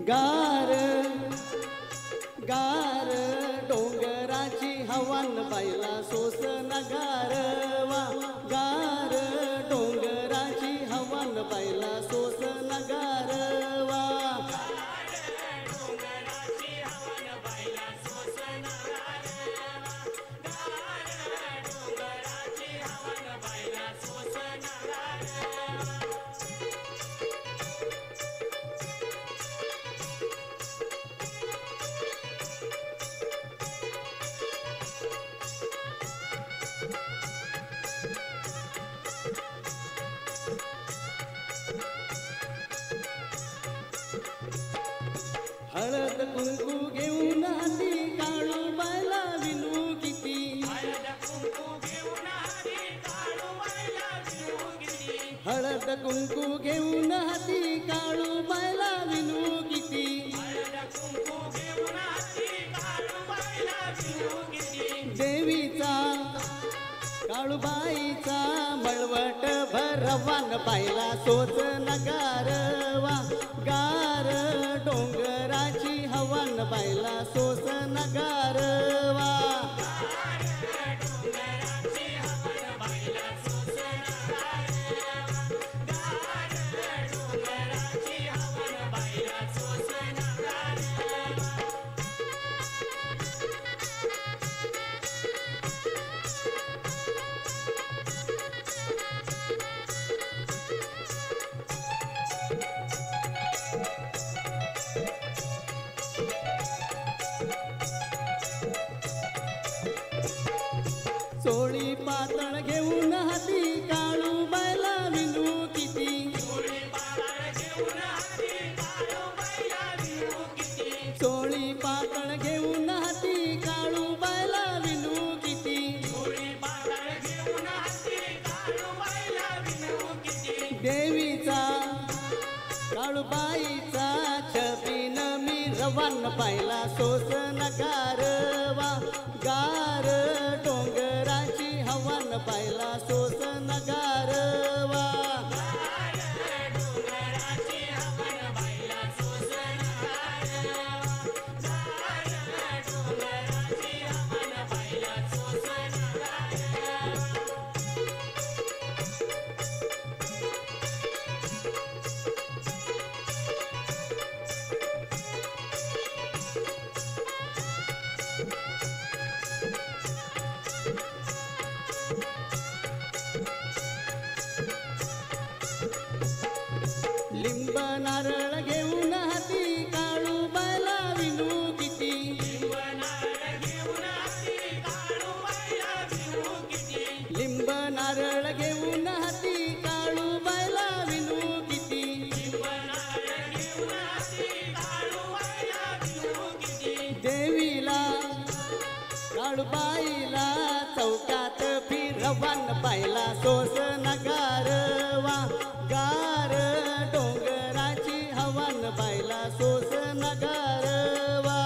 गार गार डोंगराची हवन बायला सोसन गारवा गार डोंगराची हवन बायला सोसन गारवा हळद कुंकू घेऊन हाती काळू बायला विनू किती हळद कुंकू घेऊन हाती काळू बायला विनू किती देवीचा काळूबाईचा मळवट भरवान बायला सोच नगारवा गार डोंगराची हवन बायला सोस नगारवा चोळी पातळ घेऊन हाती काळू बायला विनू किती चोळी पातळ घेऊन हाती काळू बायला विनू किती देवीचा काळूबाईचा छबीन मी रवान पाहिला सोस नगारवा गार डोंगराची हवन पाहिला सोस नगारवा लिंब नारळ घेऊन हाती काळू बायला विनू किती लिंब नारळ घेऊन हाती काळू बायला विनू किती देवीला काळूबाईला चौकात फिरवान पाहिला सोस नगारवा गार डोंगराची हवन बायला सोस नगारवा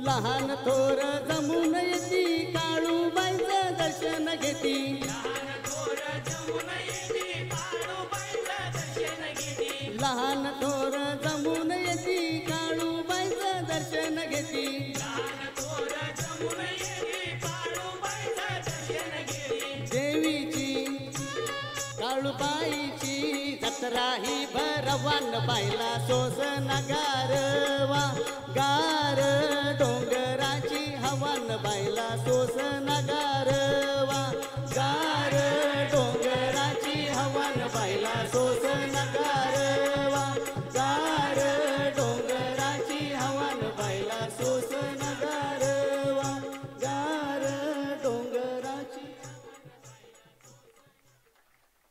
लहान थोर जमून येती काळूबाईचं दर्शन घेती लहान थोर जमून येती काळूबाईचं दर्शन घेती देवीची काळूबाईची जत्रा ही भरवान बायला सोस नगारवा गार डोंगराची हवन बायला सोस नगार